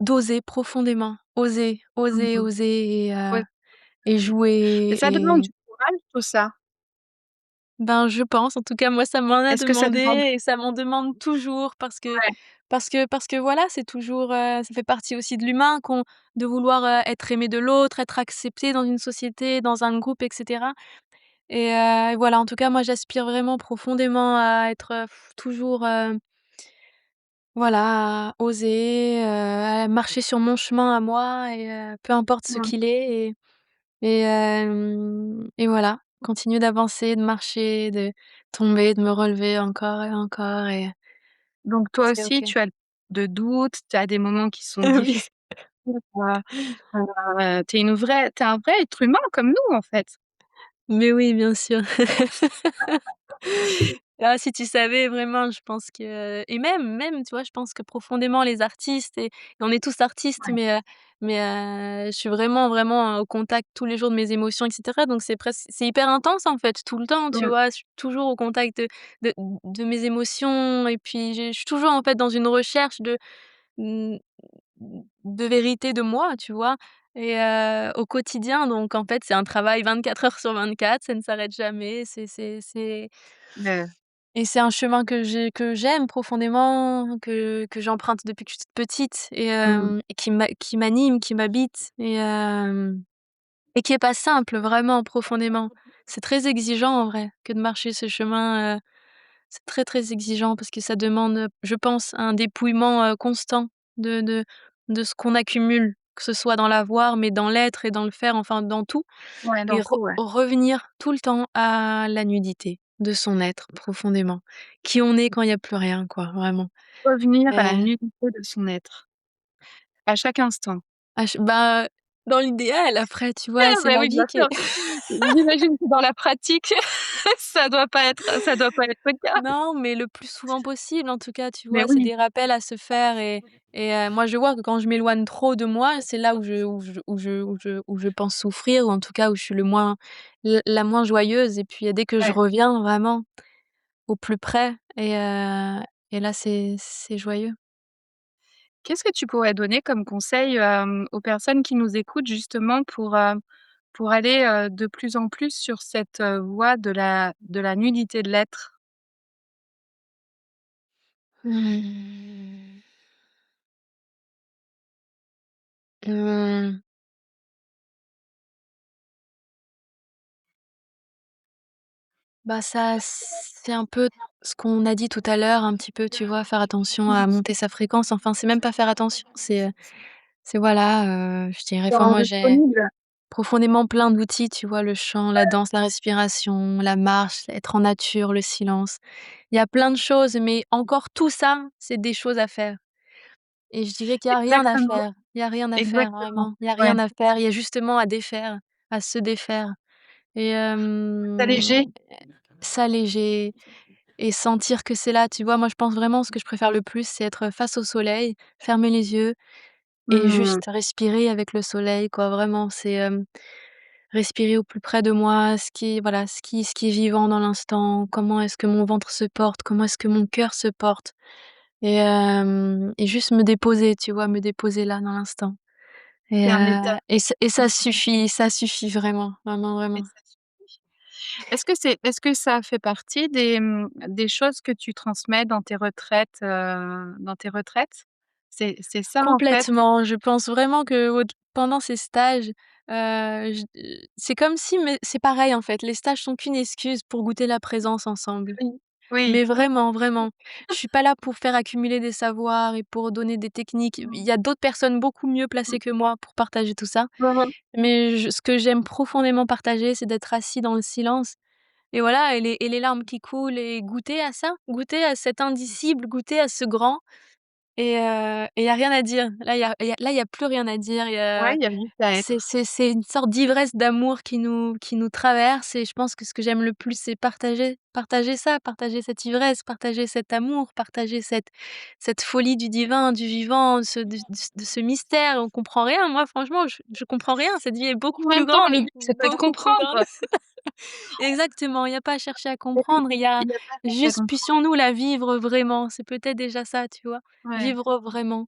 d'oser profondément, oser, oser, Mmh. oser Ouais, et et jouer ça demande du courage, tout ça? Ben, je pense, en tout cas, moi, ça m'en a Est-ce que ça demandé demande et ça m'en demande toujours ouais, parce que voilà, c'est toujours, ça fait partie aussi de l'humain de vouloir, être aimé de l'autre, être accepté dans une société, dans un groupe et cetera et voilà, en tout cas, moi, j'aspire vraiment profondément à être, toujours, voilà, à oser, à marcher sur mon chemin à moi peu importe ce mmh, qu'il est et voilà, continuer d'avancer, de marcher, de tomber, de me relever encore et encore et donc toi c'est aussi OK. tu as de doutes, tu as des moments qui sont Oui, difficiles, tu es un vrai être humain comme nous, en fait. mais oui, bien sûr. Ah, si tu savais vraiment, je pense que et même, tu vois, je pense que profondément les artistes et on est tous artistes, Ouais, je suis vraiment, vraiment, au contact tous les jours de mes émotions et cetera, donc c'est hyper intense, en fait, tout le temps, tu mmh, vois? Je suis toujours au contact de mes émotions et puis je suis toujours, en fait, dans une recherche mmh, de vérité de moi, tu vois? Au quotidien, donc en fait, c'est un travail 24 heures sur 24, ça ne s'arrête jamais, c'est heu, et c'est un chemin que j'aime profondément, que j'emprunte depuis que je suis toute petite mmh, et qui m'anime, qui m'habite et qui est pas simple, vraiment profondément. C'est très exigeant en vrai que de marcher ce chemin, c'est très, très exigeant parce que ça demande, je pense, un dépouillement, constant de de de ce qu'on accumule, que ce soit dans l'avoir, mais dans l'être et dans le faire, enfin dans tout ouais, et dans tout, ouais. revenir tout le temps à la nudité. de son être profondément. Qui on est quand il y a plus rien quoi, vraiment. Revenir à la Et nudité de son être, à chaque instant. bah, dans l'idéal après, tu vois, Ah c'est bah, la oui, bien vie qui sûr. est J'imagine que dans la pratique, ça doit pas être le cas. non, mais le plus souvent possible en tout cas, tu Mais vois? C'est oui, des rappels à se faire et moi je vois que quand je m'éloigne trop de moi, c'est là où je pense souffrir ou en tout cas où je suis le moins la moins joyeuse et puis dès que je ouais. reviens vraiment au plus près et là c'est joyeux. Qu'est-ce que tu pourrais donner comme conseil, aux personnes qui nous écoutent justement pour aller, de plus en plus sur cette, voie de la nudité de l'être? Mmh. Mmh. Bah, ça c'est un peu ce qu'on a dit tout à l'heure un petit peu, tu vois? Faire attention à monter sa fréquence, enfin, c'est même pas faire attention, c'est voilà, je dirais Se enfin rendre moi j'ai disponible. profondément plein d'outils, tu vois? Le chant, la danse, la respiration, la marche, être en nature, le silence. Il y a plein de choses, mais encore tout ça, c'est des choses à faire et je dirais qu'il y a rien à Exactement, faire. Il y a rien à faire exactement. vraiment. Il y a Ouais, rien à faire. Il y a justement à défaire, à se défaire et s'alléger. s'alléger et sentir que c'est là, tu vois? Moi, je pense vraiment ce que je préfère le plus, c'est être face au soleil, fermer les yeux et Mmh. juste respirer avec le soleil, quoi. Vraiment, c'est, respirer au plus près de moi, ce qui est voilà, ce qui est vivant dans l'instant, comment est-ce que mon ventre se porte, comment est-ce que mon cœur se porte et juste me déposer, tu vois? Me déposer là, dans l'instant C'est un état et ça suffit vraiment, vraiment, et vraiment. ça suffit. Est-ce que ça fait partie des choses que tu transmets dans tes retraites? C'est ça, en fait? Complètement, je pense vraiment que pendant ces stages, c'est comme si mais c'est pareil, en fait, les stages sont qu'une excuse pour goûter la présence ensemble. Oui. Oui. Mais vraiment, vraiment. Je suis pas là pour faire accumuler des savoirs et pour donner des techniques. Il y a d'autres personnes beaucoup mieux placées que moi pour partager tout ça. Mmh mh. Mais ce que j'aime profondément partager, c'est d'être assis dans le silence et voilà et les larmes qui coulent et goûter à ça, goûter à cet indicible, goûter à ce grand et il y a rien à dire. Là, il y a plus rien à dire. Il y Ouais, a il y a juste à être. c'est une sorte d'ivresse d'amour qui nous traverse et je pense que ce que j'aime le plus, c'est partager ça, partager cette ivresse, partager cet amour, partager cette folie du divin, du vivant, de ce mystère. On comprend rien. Moi, franchement, je comprends rien. Cette vie est beaucoup En plus même temps, grande, le but, c'est pas de beaucoup plus grande. comprendre. Exactement, il y a pas à chercher à Mais oui, comprendre, il y a il y a pas à chercher à juste comprendre. puissions-nous la vivre vraiment. C'est peut-être déjà ça, tu vois? Ouais. Vivre vraiment.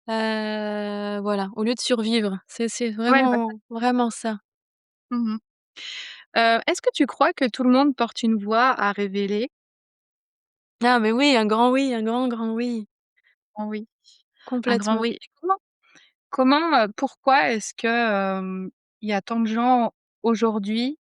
Voilà, au lieu de survivre, c'est Ouais, bah, vraiment, vraiment ça. mmh mh. Est-ce que tu crois que tout le monde porte une voix à révéler? Ah mais oui, un grand oui, un grand, grand oui, Oh oui, un grand complètement. oui. Et pourquoi est-ce que, il y a tant de gens aujourd'hui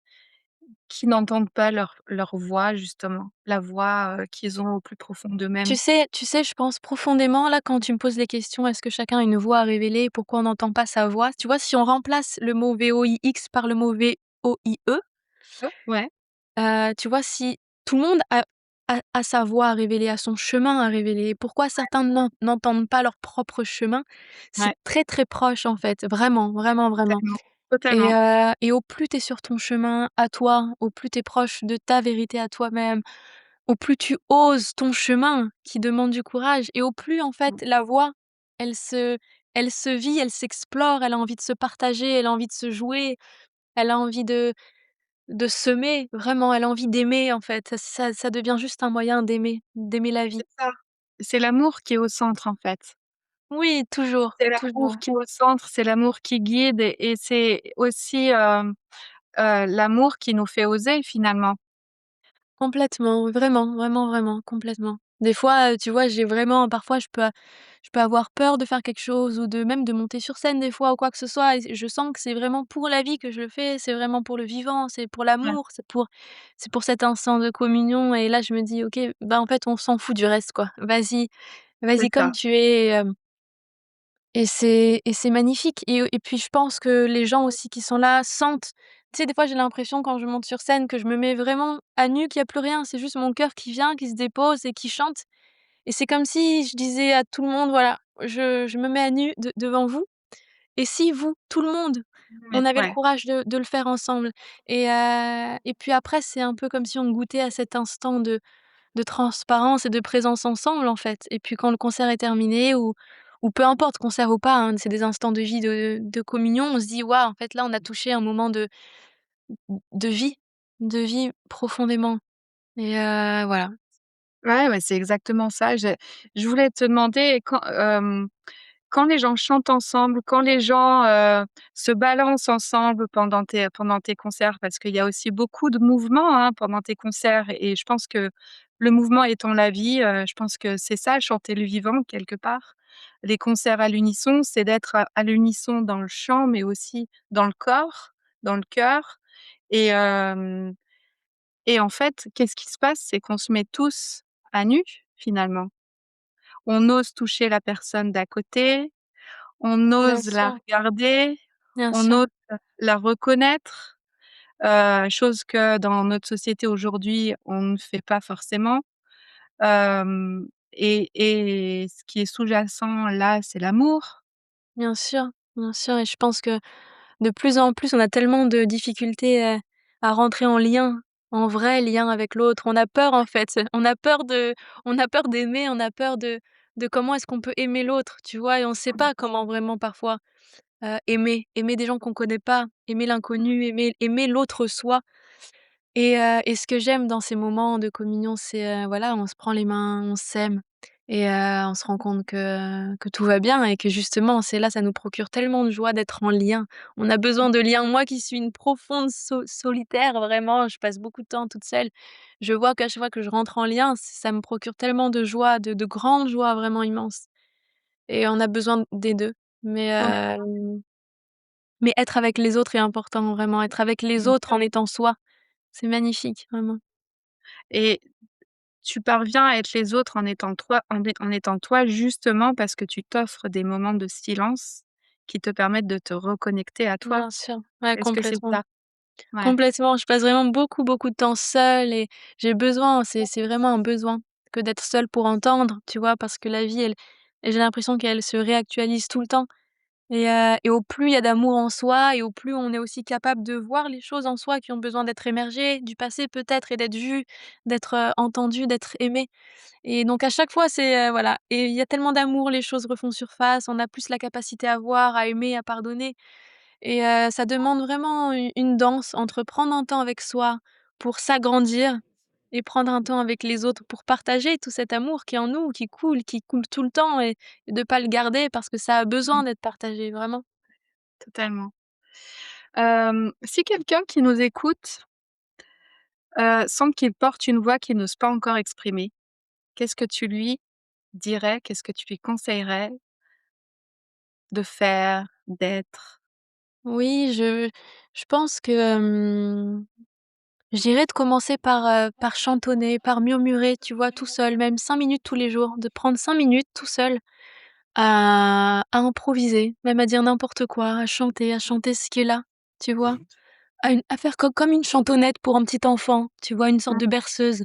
qui n'entendent pas leur voix justement? La voix, qu'ils ont au plus profond Tu d'eux-mêmes? sais tu sais, je pense profondément, là, quand tu me poses les questions, est-ce que chacun a une voix à révéler? Pourquoi on n'entend pas sa voix? Tu vois, si on remplace le mot VOIX par le mot VOIE, Ouais, tu vois, si tout le monde a sa voix à révéler, a son chemin à révéler, pourquoi certains n'entendent pas leur propre chemin? C'est ouais, très, très proche, en fait, vraiment, vraiment, vraiment. totalement, Et totalement. au plus tu es sur ton chemin à toi, au plus tu es proche de ta vérité à toi-même, au plus tu oses ton chemin qui demande du courage et au plus, en fait, Mmh, la voix, elle se elle se vit, elle s'explore, elle a envie de se partager, elle a envie de se jouer, elle a envie de semer, vraiment, elle a envie d'aimer, en fait. Ça devient juste un moyen d'aimer la vie. c'est ça. C'est l'amour qui est au centre, en fait. Oui, toujours, C'est l'amour toujours. qui est au centre, c'est l'amour qui guide et c'est aussi, l'amour qui nous fait oser finalement. Complètement, vraiment, vraiment, vraiment, complètement. Des fois, tu vois, j'ai vraiment parfois je peux avoir peur de faire quelque chose ou de même de monter sur scène des fois ou quoi que ce soit et je sens que c'est vraiment pour la vie que je le fais, c'est vraiment pour le vivant, c'est pour Ouais, l'amour, c'est pour cet instant de communion et là je me dis: «OK, bah, en fait, on s'en fout du reste, quoi. Vas-y, c'est vas-y comme ça. tu es, et c'est magnifique et puis je pense que les gens aussi qui sont là sentent. Tu sais, des fois, j'ai l'impression quand je monte sur scène que je me mets vraiment à nu, qu'il y a plus rien. C'est juste mon cœur qui vient, qui se dépose et qui chante et c'est comme si je disais à tout le monde: «Voilà, je me mets à nu devant vous et si vous, tout le monde, Ouais, on avait le ouais. courage de le faire ensemble?» Et puis après, c'est un peu comme si on goûtait à cet instant de transparence et de présence ensemble, en fait. Et puis quand le concert est terminé ou peu importe, concert ou pas, hein, c'est des instants de vie, de communion, on se dit: «Waouh, en fait, là, on a touché un moment de vie, de vie profondément» voilà. Ouais, ouais, c'est exactement ça. Je voulais te demander quand les gens chantent ensemble, quand les gens, se balancent ensemble pendant tes concerts, parce qu'il y a aussi beaucoup de mouvements, hein, pendant tes concerts et je pense que le mouvement étant la vie, je pense que c'est ça, chanter le vivant quelque part. Les concerts à l'unisson, c'est d'être à l'unisson dans le chant, mais aussi dans le corps, dans le cœur et en fait, qu'est-ce qui se passe? C'est qu'on se met tous à nu, finalement. On ose toucher la personne d'à côté, on Bien ose la sûr, regarder, bien on sûr, ose la reconnaître, chose que dans notre société aujourd'hui, on ne fait pas forcément. Hem et ce qui est sous-jacent là, c'est l'amour. bien sûr et je pense que de plus en plus, on a tellement de difficultés, à rentrer en lien, en vrai lien avec l'autre. On a peur, en fait. On a peur d'aimer, on a peur de comment est-ce qu'on peut aimer l'autre, tu vois? Et on sait pas comment vraiment parfois, aimer des gens qu'on connaît pas, aimer l'inconnu, aimer l'autre soi. Et ce que j'aime dans ces moments de communion, c'est, voilà, on se prend les mains, on s'aime on se rend compte que tout va bien et que justement, c'est là, ça nous procure tellement de joie d'être en lien. On a besoin de liens. Moi qui suis une profonde solitaire, vraiment, je passe beaucoup de temps toute seule. Je vois qu'à chaque fois que je rentre en lien, ça me procure tellement de joie, de grande joie vraiment immense et on a besoin des 2. Mais, mais être avec les autres est important, vraiment. Être avec les Bien autres sûr en étant soi, c'est magnifique, vraiment. et tu parviens à être les autres en étant toi justement parce que tu t'offres des moments de silence qui te permettent de te reconnecter à toi. Bien sûr, ouais, Est-ce que c'est complètement. ça? Ouais. Complètement, je passe vraiment beaucoup, beaucoup de temps seule et j'ai besoin, c'est vraiment un besoin que d'être seule pour entendre, tu vois? Parce que la vie, j'ai l'impression qu'elle se réactualise tout le temps et au plus il y a d'amour en soi et au plus on est aussi capable de voir les choses en soi qui ont besoin d'être émergées, du passé peut-être et d'être vues, d'être, entendues, d'être aimées et donc à chaque fois c'est, voilà et il y a tellement d'amour, les choses refont surface, on a plus la capacité à voir, à aimer, à pardonner ça demande vraiment une danse entre prendre un temps avec soi pour s'agrandir et prendre un temps avec les autres pour partager tout cet amour qui est en nous, qui coule tout le temps et de pas le garder parce que ça a Mmh, besoin d'être partagé, vraiment. totalement. Si quelqu'un qui nous écoute, sent qu'il porte une voix qu'il n'ose pas encore exprimer, qu'est-ce que tu lui dirais? Qu'est-ce que tu lui conseillerais de faire, d'être? Oui, je pense que, je dirais de commencer par chantonner, par murmurer, tu vois, tout seul, même 5 minutes tous les jours, de prendre 5 minutes tout seul à improviser, même à dire n'importe quoi, à chanter ce qui est là, tu vois? À faire comme une chantonnette pour un petit enfant, tu vois? Une sorte de Mmh. berceuse.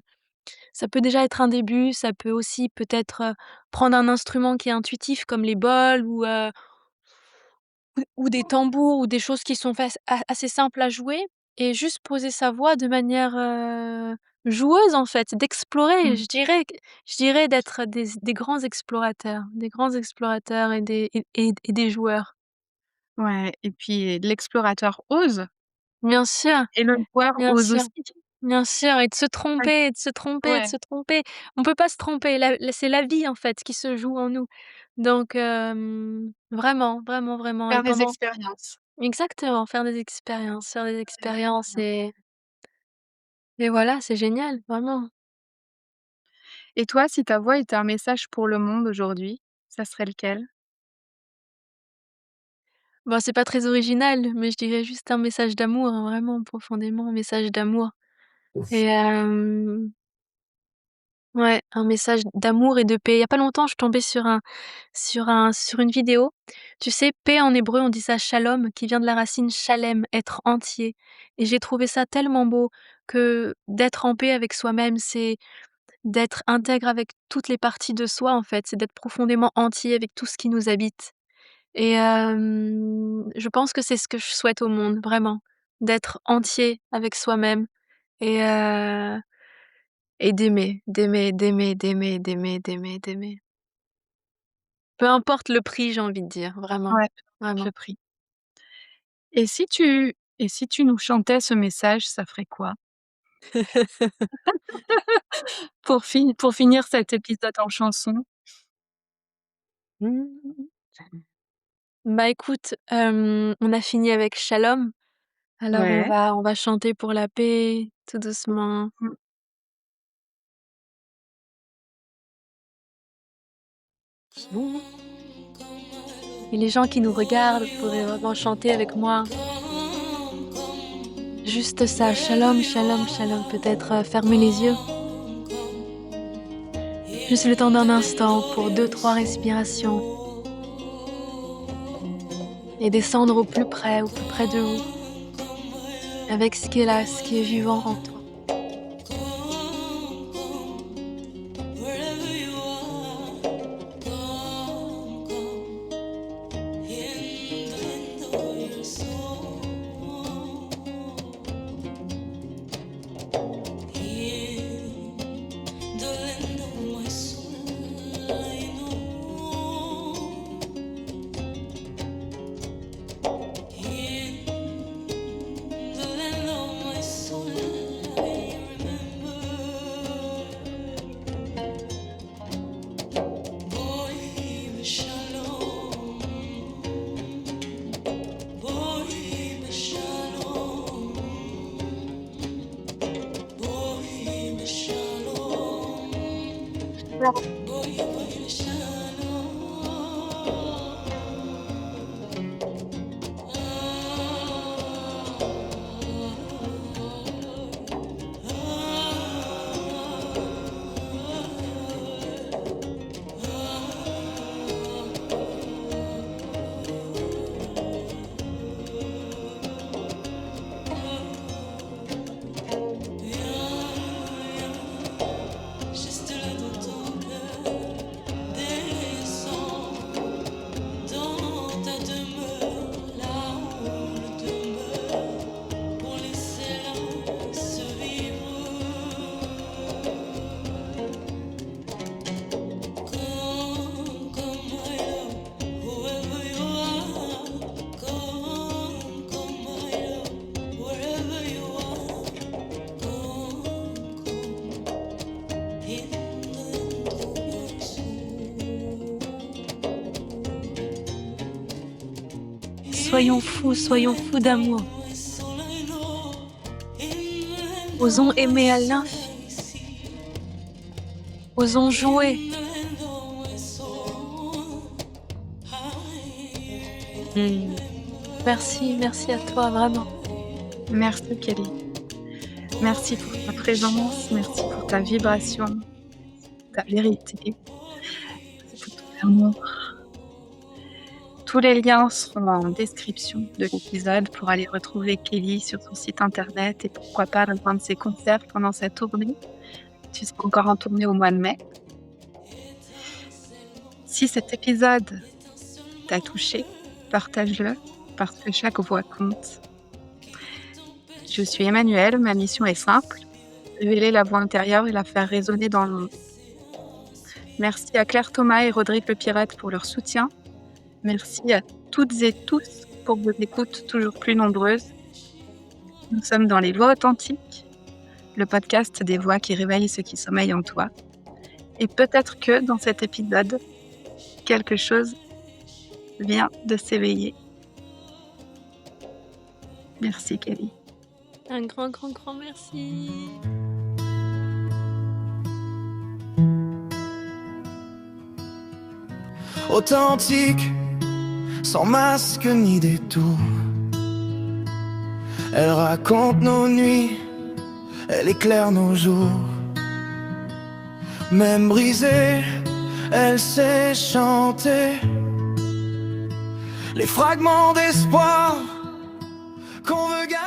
Ça peut déjà être un début, ça peut aussi peut-être, prendre un instrument qui est intuitif comme les bols ou des tambours ou des choses qui sont faci a assez simples à jouer et juste poser sa voix de manière, joueuse en fait, d'explorer. Mmh. Je dirais d'être des grands explorateurs et des joueurs. Ouais et puis l'explorateur ose Bien sûr, et le joueur bien ose sûr. aussi. Bien sûr et de se Ouais, tromper et de se tromper et de ouais, se tromper. On peut pas se tromper, c'est la vie en fait qui se joue en nous. Donc vraiment, vraiment, vraiment et faire des pendant expériences. exactement, faire des expériences et voilà, c'est génial, vraiment. Et toi, si ta voix était un message pour le monde aujourd'hui, ça serait lequel? Bon, c'est pas très original, mais je dirais juste un message d'amour, hein, vraiment profondément un message d'amour et Ouais, un message d'amour et de paix. Il y a pas longtemps, je tombais sur une vidéo. Tu sais, paix en hébreu, on dit ça shalom, qui vient de la racine shalem, être entier. Et j'ai trouvé ça tellement beau que d'être en paix avec soi-même, c'est d'être intègre avec toutes les parties de soi, en fait. C'est d'être profondément entier avec tout ce qui nous habite. Et je pense que c'est ce que je souhaite au monde, vraiment. D'être entier avec soi-même et d'aimer. Peu importe le prix, j'ai envie de dire, vraiment, Ouais, je vraiment. prie. Et si tu nous chantais ce message, ça ferait quoi? Pour finir cet épisode en chanson. Mmh. Bah, écoute, on a fini avec Shalom, alors Ouais. on va chanter pour la paix, tout doucement. Mmh. Mmh. Et les gens qui nous regardent pourraient vraiment chanter avec moi. Juste ça, Shalom, Shalom, Shalom. Peut-être, fermer les yeux. Juste le temps d'un instant pour 2-3 respirations et descendre au plus près de vous, avec ce qui est là, ce qui est vivant en toi. Soyons fous d'amour. Osons aimer à l'infini. Osons jouer. Merci à toi, vraiment. Merci Kelly. Merci pour ta présence, merci pour ta vibration, ta vérité, merci pour ton amour. Tous les liens seront en description de l'épisode pour aller retrouver Kelly sur son site internet et pourquoi pas rejoindre ses concerts pendant sa tournée. Tu seras encore en tournée au mois de mai. Si cet épisode t'a touché, partage-le parce que chaque voix compte. Je suis Emmanuelle, ma mission est simple, révéler la voix intérieure et la faire résonner dans le monde. Merci à Claire Thomas et Rodrigue Le Pirate pour leur soutien. Merci à toutes et tous pour vos écoutes toujours plus nombreuses. Nous sommes dans Les Voix Authentiques, le podcast des voix qui réveillent ce qui sommeille en toi. Et peut-être que dans cet épisode, quelque chose vient de s'éveiller. Merci Kelly. Un grand merci. Authentique, sans masque ni détour. Elle raconte nos nuits, elle éclaire nos jours. Même brisée, elle sait chanter les fragments d'espoir qu'on veut garder.